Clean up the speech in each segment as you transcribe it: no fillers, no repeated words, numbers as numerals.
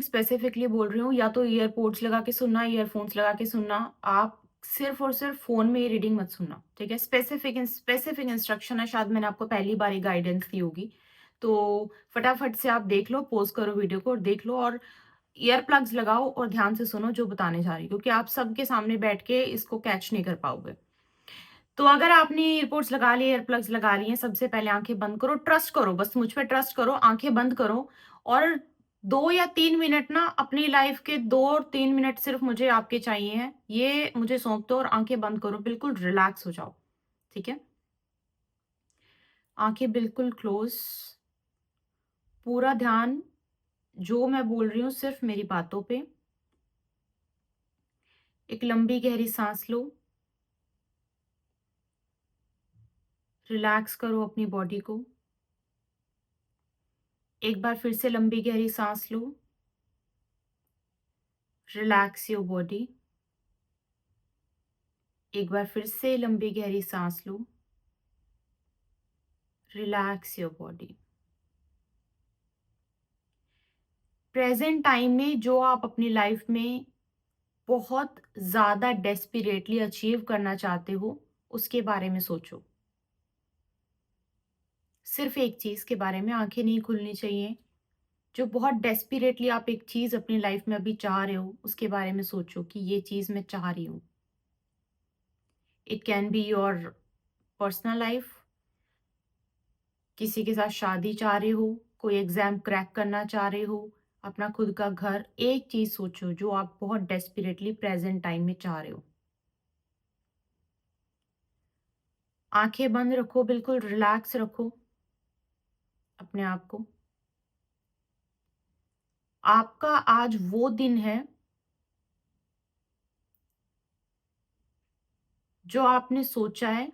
Specifically बोल रही हूँ, या तो ईयरपोड्स लगा के सुनना, ईयरफ़ोन्स लगा के सुनना। आप सिर्फ़ और सिर्फ़ फ़ोन में ये रीडिंग मत सुनना, ठीक है? स्पेसिफिक इंस्ट्रक्शन है, शायद मैंने आपको पहली बार ही गाइडेंस दी होगी। तो फटाफट से आप देख लो, पॉज़ करो वीडियो को और देख लो, और ईयर प्लग्स लगाओ और ध्यान से सुनो जो बताने जा रही हूँ, क्योंकि आप सबके सामने बैठ के इसको कैच नहीं कर पाओगे। तो अगर आपने ईयरपोड्स लगा लिए, ईयर प्लग्स लगा लिए हैं, सबसे पहले आँखें बंद करो, ट्रस्ट करो, बस मुझ पे ट्रस्ट करो, आँखें बंद करो और 2 या 3 मिनट ना अपनी लाइफ़ के 2 और 3 मिनट सिर्फ़ मुझे आपके चाहिए हैं। ये मुझे सौंप दो और आँखें बंद करो, बिल्कुल रिलैक्स हो जाओ, ठीक है? आँखें बिल्कुल क्लोज़, पूरा ध्यान जो मैं बोल रही हूँ सिर्फ़ मेरी बातों पे। एक लंबी गहरी साँस लो, रिलैक्स करो अपनी बॉडी को। एक बार फिर से लंबी गहरी साँस लो, रिलैक्स योर बॉडी। एक बार फिर से लंबी गहरी सांस लो, relax your body. Present time में जो आप अपनी लाइफ में बहुत ज़्यादा डेस्परेटली अचीव करना चाहते हो, उसके बारे में सोचो। सिर्फ एक चीज़ के बारे में, आंखें नहीं खुलनी चाहिए। जो बहुत डेस्परेटली आप एक चीज़ अपनी लाइफ में अभी चाह रहे हो, उसके बारे में सोचो कि ये चीज़ मैं चाह रही हूँ। It can be your personal life, किसी के साथ शादी चाह रहे हो, कोई एग्ज़ाम क्रैक करना चाह रहे हो, अपना खुद का घर। एक चीज़ सोचो जो आप बहुत डेस्परेटली प्रेज़ेंट टाइम में चाह रहे हो। आँखें बंद रखो, बिल्कुल रिलैक्स रखो अपने आप को। आपका आज वो दिन है जो आपने सोचा है,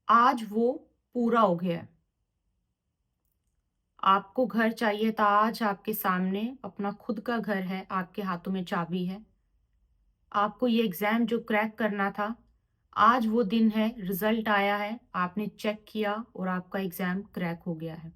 आज वो पूरा हो गया है। आपको घर चाहिए था, आज आपके सामने अपना खुद का घर है, आपके हाथों में चाबी है। आपको ये एग्ज़ाम जो क्रैक करना था, आज वो दिन है, रिज़ल्ट आया है, आपने चेक किया और आपका एग्ज़ाम क्रैक हो गया है।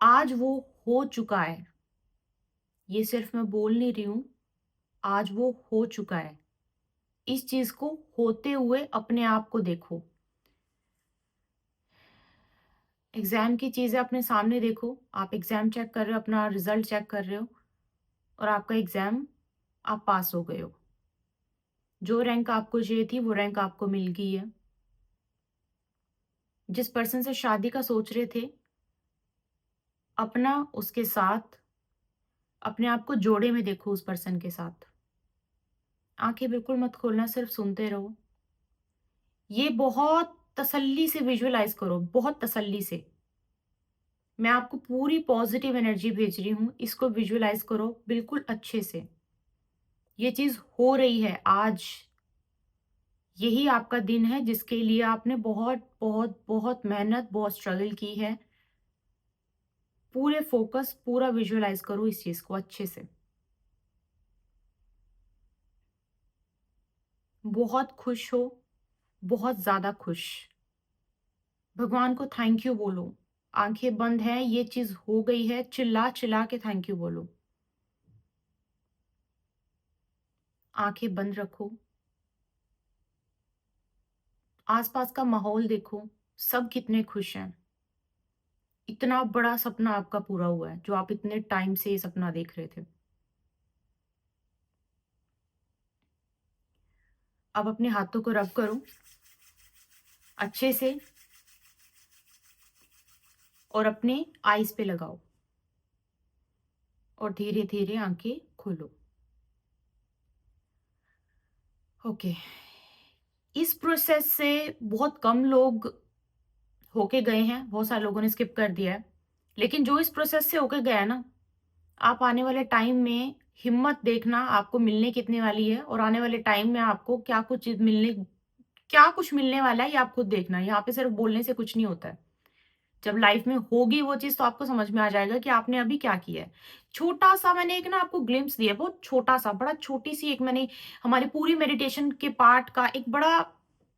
आज वो हो चुका है, ये सिर्फ़ मैं बोल नहीं रही हूँ, आज वो हो चुका है। इस चीज़ को होते हुए अपने आप को देखो। एग्ज़ाम की चीज़ें अपने सामने देखो, आप एग्ज़ाम चेक कर रहे हो, अपना रिज़ल्ट चेक कर रहे हो और आपका एग्ज़ाम, आप पास हो गए हो। जो रैंक आपको चाहिए थी, वो रैंक आपको मिल गई है। जिस पर्सन से शादी का सोच रहे थे, अपना उसके साथ अपने आप को जोड़े में देखो उस पर्सन के साथ। आँखें बिल्कुल मत खोलना, सिर्फ़ सुनते रहो। ये बहुत तसल्ली से विजुअलाइज़ करो, बहुत तसल्ली से। मैं आपको पूरी पॉज़िटिव एनर्जी भेज रही हूँ, इसको विजुअलाइज़ करो बिल्कुल अच्छे से। ये चीज़ हो रही है आज। यही आपका दिन है जिसके लिए आपने बहुत, बहुत, बहुत मेहनत, बहुत स्ट्रगल की है। पूरे फ़ोकस, पूरा विजुअलाइज़ करो इस चीज़ को अच्छे से। बहुत खुश हो, बहुत ज़्यादा खुश। भगवान को थैंक यू बोलो। आँखें बंद हैं, ये चीज़ हो गई है, चिल्ला-चिल्ला के थैंक यू बोलो। आँखें बंद रखो, आस-पास का माहौल देखो, सब कितने खुश हैं। इतना बड़ा सपना आपका पूरा हुआ है, जो आप इतने टाइम से ये सपना देख रहे थे। अब अपने हाथों को रब करो अच्छे से और अपने आईज़ पे लगाओ और धीरे-धीरे आँखें खोलो। ओके। इस प्रोसेस से बहुत कम लोग होके गए हैं, बहुत सारे लोगों ने स्किप कर दिया है। लेकिन जो इस प्रोसेस से होके गया है ना, आप आने वाले टाइम में हिम्मत देखना आपको मिलने कितने वाली है, और आने वाले टाइम में आपको क्या कुछ मिलने वाला है, ये आप खुद देखना। यहाँ पे सिर्फ बोलने से कुछ नहीं होता है। जब लाइफ में होगी वो चीज़, तो आपको समझ में आ जाएगा कि आपने अभी क्या किया है। छोटा-सा मैंने एक ना आपको ग्लिम्प्स दिया है, बहुत छोटा-सा, बड़ा छोटी-सी एक मैंने हमारी पूरी मेडिटेशन के पार्ट का एक बड़ा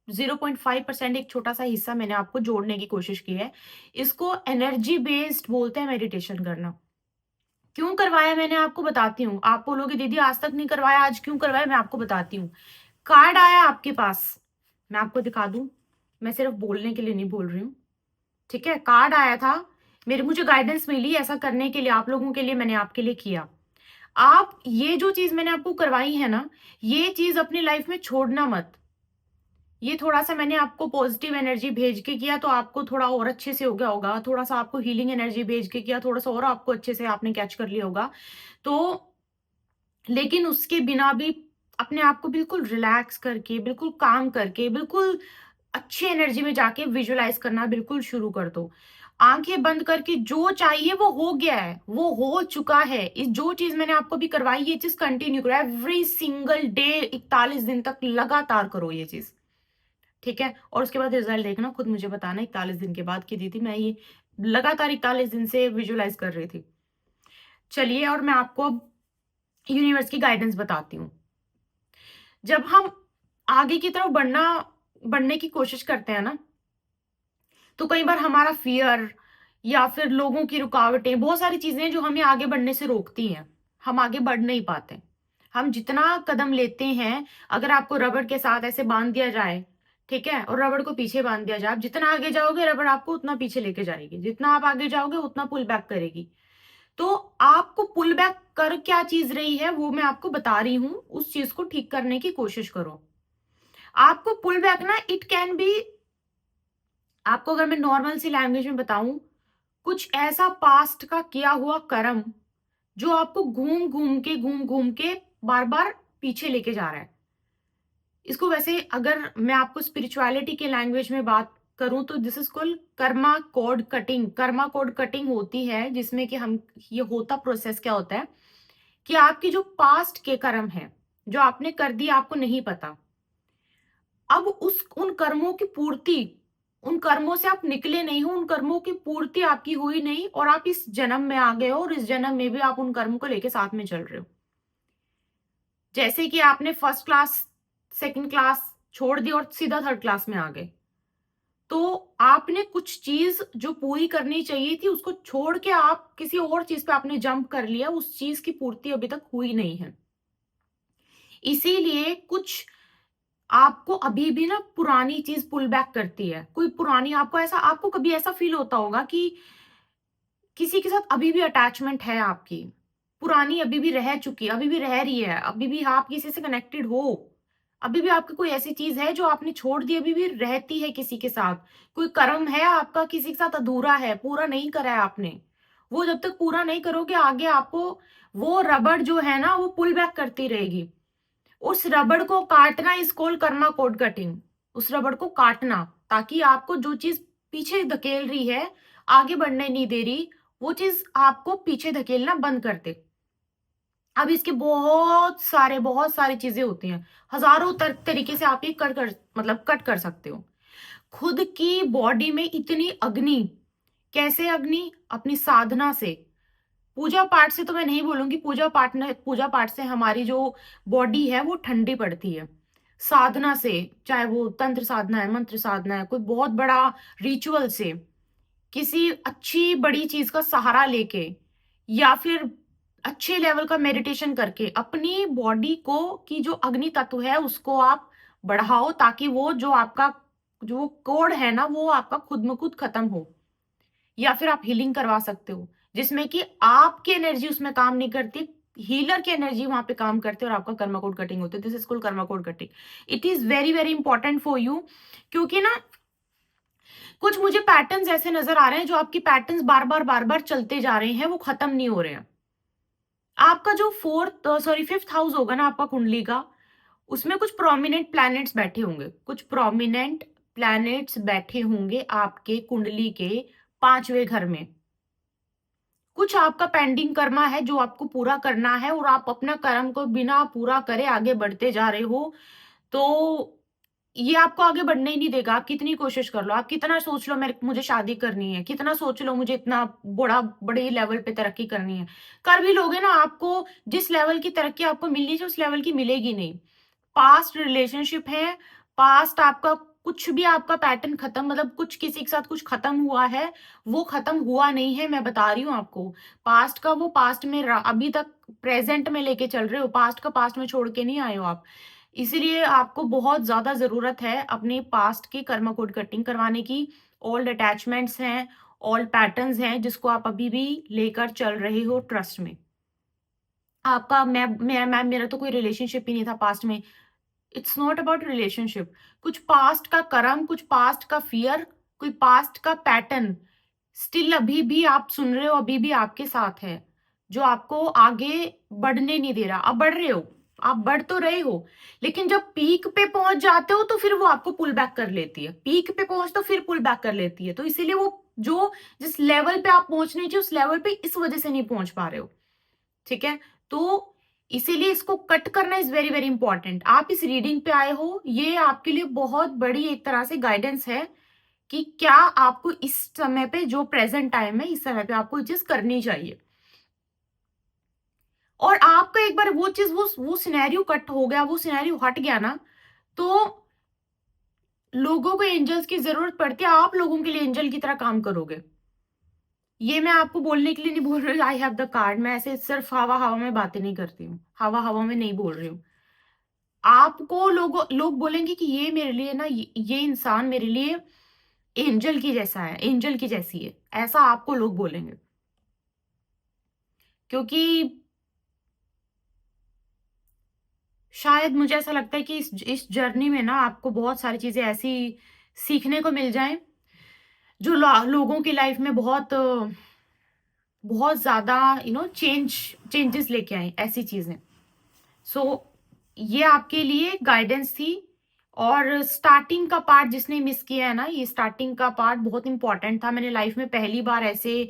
0.5% एक छोटा-सा हिस्सा मैंने आपको जोड़ने की कोशिश की है। इसको एनर्जी बेस्ड बोलते हैं मेडिटेशन करना। क्यों करवाया मैंने आपको बताती हूँ। आप बोलोगे दीदी आज तक नहीं करवाया, आज क्यों करवाया, मैं आपको बताती हूँ। कार्ड आया आपके पास, मैं आपको दिखा दूँ, मैं सिर्फ बोलने के लिए नहीं बोल रही हूँ, ठीक है? कार्ड आया था, मुझे गाइडेंस मिली ऐसा करने के लिए, आप लोगों के लिए मैंने आपके लिए किया। आप ये जो चीज़ मैंने आपको करवाई है ना, ये चीज़ अपनी लाइफ में छोड़ना मत। ये थोड़ा-सा मैंने आपको पॉजिटिव एनर्जी भेज के किया तो आपको थोड़ा और अच्छे से हो गया होगा, थोड़ा-सा आपको हीलिंग एनर्जी भेज के किया, थोड़ा-सा और आपको अच्छे से आपने कैच कर लिया होगा। तो लेकिन उसके बिना भी अपने आप को बिल्कुल रिलैक्स करके, बिल्कुल काम करके, बिल्कुल अच्छी एनर्जी में जाके विजुअलाइज़ करना बिल्कुल शुरू कर दो। आँखें बंद करके जो चाहिए वो हो गया है, वो हो चुका है। इस जो चीज़ मैंने आपको अभी करवाई ये चीज़ कंटिन्यू करो एवरी सिंगल डे 41 दिन तक लगातार करो ये चीज़, ठीक है? और उसके बाद रिज़ल्ट देखना, खुद मुझे बताना 41 दिन के बाद कि दीदी मैं ये लगातार 41 दिन से विजुअलाइज़ कर रही थी। चलिए और मैं आपको अब यूनिवर्स की गाइडेंस बताती हूँ। जब हम आगे की तरफ बढ़ने की कोशिश करते हैं ना, तो कई बार हमारा फ़ियर या फिर लोगों की रुकावटें, बहुत सारी चीज़ें जो हमें आगे बढ़ने से रोकती हैं। हम आगे बढ़ नहीं पाते। हम जितना कदम लेते हैं, अगर आपको रबड़ के साथ ऐसे बाँध दिया जाए, ठीक है? और रबड़ को पीछे बाँध दिया जाए, आप जितना आगे जाओगे रबड़ आपको उतना पीछे लेके जाएगी। जितना आप आगे जाओगे उतना पुल बैक करेगी। तो आपको पुल बैक कर क्या चीज़ रही है वो मैं आपको बता रही हूँ, उस चीज़ को ठीक करने की कोशिश करो। आपको पुल बैक ना इट कैन बी, आपको अगर मैं नॉर्मल सी लैंग्वेज में बताऊं, कुछ ऐसा पास्ट का किया हुआ कर्म जो आपको घूम घूम के बार बार पीछे लेके जा रहा है। इसको वैसे अगर मैं आपको स्पिरिचुअलिटी के लैंग्वेज में बात करूं तो this is called Karma code cutting. Karma code cutting होती है जिसमें कि हम, ये होता प्रोसेस क्या होता है कि आपके जो पास्ट के कर्म है जो आपने कर दिया आपको नहीं पता, अब उस उन कर्मों की पूर्ति, उन कर्मों से आप निकले नहीं हो, उन कर्मों की पूर्ति आपकी हुई नहीं और आप इस जन्म में आ गए हो और इस जन्म में भी आप उन कर्म को लेके साथ में चल रहे हो। जैसे कि आपने फर्स्ट क्लास, सेकंड क्लास छोड़ दी और सीधा थर्ड क्लास में आ गए। तो आपने कुछ चीज जो पूरी करनी चाहिए थी उसको छोड़ के आप किसी और चीज पे आपने जंप कर लिया, उस चीज की पूर्ति अभी तक हुई नहीं है। इसीलिए कुछ आपको अभी भी ना पुरानी चीज पुल बैक करती है। कोई पुरानी, आपको ऐसा, आपको कभी ऐसा फील होता होगा कि किसी के साथ अभी भी अटैचमेंट है आपकी, पुरानी अभी भी रह चुकी है, अभी भी रह रही है, अभी भी आप किसी से कनेक्टेड हो, अभी भी आपकी कोई ऐसी चीज है जो आपने छोड़ दी, अभी भी रहती है किसी के साथ। कोई कर्म है आपका किसी के साथ अधूरा है, पूरा नहीं करा है आपने, वो जब तक पूरा नहीं करोगे आगे आपको वो रबड़ जो है ना वो पुल बैक करती रहेगी। उस रबड़ को काटना is called Karma code cutting. उस रबड़ को काटना ताकि आपको जो चीज पीछे धकेल रही है, आगे बढ़ने नहीं दे रही, वो चीज आपको पीछे धकेलना बंद कर दे। अब इसके बहुत सारी चीजें होती हैं, हजारों तरीके से आप ये कट कर सकते हो। खुद की बॉडी में इतनी अग्नि, कैसे अग्नि? अपनी साधना से। पूजा पाठ से तो मैं नहीं बोलूंगी, पूजा पाठ से हमारी जो बॉडी है वो ठंडी पड़ती है। साधना से, चाहे वो तंत्र साधना है, मंत्र साधना है, कोई बहुत बड़ा रिचुअल से, किसी अच्छी बड़ी चीज का सहारा लेके या फिर अच्छे लेवल का मेडिटेशन करके अपनी बॉडी को की जो अग्नि तत्व है उसको आप बढ़ाओ ताकि वो जो आपका जो कोड है ना वो आपका खुद में खुद खत्म हो। या फिर आप हीलिंग करवा सकते हो जिसमें कि आपकी एनर्जी उसमें काम नहीं करती, हीलर की एनर्जी वहां पे काम करती है और आपका कर्मा कोड कटिंग होती है। This is called Karma code cutting. It is very very important for you, क्योंकि ना कुछ मुझे पैटर्न्स ऐसे नजर आ रहे हैं जो आपकी पैटर्न्स बार बार चलते जा रहे हैं, वो खत्म नहीं हो रहे हैं। आपका जो फिफ्थ हाउस होगा ना आपका कुंडली का, उसमें कुछ प्रोमिनेंट प्लैनेट्स बैठे होंगे, कुछ प्रोमिनेंट प्लैनेट्स बैठे होंगे आपके कुंडली के 5वें घर में। कुछ आपका पेंडिंग कर्मा है जो आपको पूरा करना है और आप अपना कर्म को बिना पूरा करे आगे बढ़ते जा रहे हो, तो ये आपको आगे बढ़ने ही नहीं देगा। आप कितनी कोशिश कर लो, आप कितना सोच लो मेरे मुझे शादी करनी है, कितना सोच लो मुझे इतना बड़े लेवल पे तरक्की करनी है, कर भी लोगे ना, आपको जिस लेवल की तरक्की आपको मिलनी चाहिए उस लेवल की मिलेगी नहीं। पास्ट रिलेशनशिप है, पास्ट आपका कुछ भी आपका पैटर्न खत्म, मतलब कुछ किसी के साथ कुछ खत्म हुआ है, वो खत्म हुआ नहीं है, मैं बता रही हूँ आपको। पास्ट का वो पास्ट में अभी तक प्रेजेंट में लेके चल रहे हो, पास्ट का पास्ट में छोड़ के नहीं आए हो आप। इसीलिए आपको बहुत ज्यादा जरूरत है अपने पास्ट की कर्मा कोड कटिंग करवाने की। ओल्ड अटैचमेंट्स हैं, ओल्ड पैटर्न्स हैं जिसको आप अभी भी लेकर चल रहे हो ट्रस्ट में। आपका मैं मैम मेरा तो कोई रिलेशनशिप ही नहीं था पास्ट में। It's not about relationship. कुछ पास्ट का कर्म, कुछ पास्ट का फियर, कोई पास्ट का पैटर्न स्टिल अभी भी आप सुन रहे हो, अभी भी आपके साथ है, जो आपको आगे बढ़ने नहीं दे रहा। आप बढ़ रहे हो, आप बढ़ तो रहे हो, लेकिन जब पीक पे पहुंच जाते हो तो फिर वो आपको पुल बैक कर लेती है। पीक पे पहुंच तो फिर पुल बैक कर लेती है। तो इसीलिए वो जो जिस लेवल पे आप पहुंचने चाहिए उस लेवल पे इस वजह से नहीं पहुंच पा रहे हो। ठीक है? तो इसीलिए इसको कट करना इज वेरी वेरी इंपॉर्टेंट। आप इस रीडिंग पे आए हो, ये आपके लिए बहुत बड़ी एक तरह से गाइडेंस है कि क्या आपको इस समय पे, जो प्रेजेंट टाइम है, इस समय पे आपको ये चीज करनी चाहिए। और आपका एक बार वो चीज, वो सिनेरियो कट हो गया, वो सिनेरियो हट गया ना, तो लोगों को एंजल्स की जरूरत पड़ती है, आप लोगों के लिए एंजल की तरह काम करोगे। ये मैं आपको बोलने के लिए नहीं बोल रही हूँ आई हैव द कार्ड। मैं ऐसे सिर्फ हवा हवा में बातें नहीं करती हूँ, हवा हवा में नहीं बोल रही हूँ। आपको लोग बोलेंगे कि ये मेरे लिए ना, ये इंसान मेरे लिए एंजल की जैसा है, एंजल की जैसी है, ऐसा आपको लोग बोलेंगे। क्योंकि शायद मुझे ऐसा लगता है कि इस जर्नी में ना आपको बहुत सारी चीजें ऐसी सीखने को मिल जाएं जो लोगों की लाइफ में बहुत बहुत ज्यादा चेंजेस लेके आए, ऐसी चीजें। सो ये आपके लिए गाइडेंस थी। और स्टार्टिंग का पार्ट जिसने मिस किया है ना, ये स्टार्टिंग का पार्ट बहुत इंपॉर्टेंट था। मैंने लाइफ में पहली बार ऐसे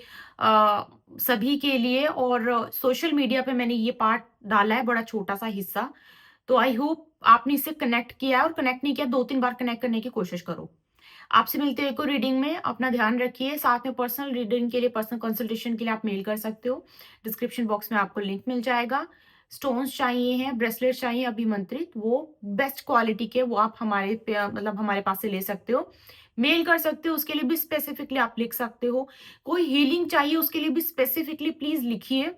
सभी के लिए, और सोशल मीडिया पे मैंने ये पार्ट डाला है, बड़ा छोटा सा हिस्सा। तो आई होप आपने इससे कनेक्ट किया है, और कनेक्ट नहीं किया 2-3 बार कनेक्ट करने की कोशिश करो। आपसे मिलते हैं एक और रीडिंग में। अपना ध्यान रखिए। साथ में पर्सनल रीडिंग के लिए, पर्सनल कंसल्टेशन के लिए आप मेल कर सकते हो। डिस्क्रिप्शन बॉक्स में आपको लिंक मिल जाएगा। स्टोन्स चाहिए हैं, ब्रेसलेट चाहिए अभिमंत्रित, वो बेस्ट क्वालिटी के, वो आप हमारे मतलब हमारे पास से ले सकते हो। मेल कर सकते हो, उसके लिए भी स्पेसिफिकली आप लिख सकते हो। कोई हीलिंग चाहिए उसके लिए भी स्पेसिफिकली प्लीज लिखिए,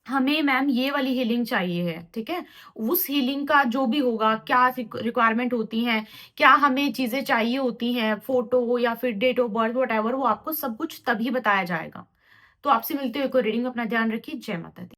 हमें मैम ये वाली हीलिंग चाहिए है। ठीक है? उस हीलिंग का जो भी होगा, क्या रिक्वायरमेंट होती है, क्या हमें चीजें चाहिए होती हैं, फोटो या फिर date of birth, whatever, वो आपको सब कुछ तभी बताया जाएगा। तो आपसे मिलते हुए कोई रीडिंग। अपना ध्यान रखिए। जय माता दी।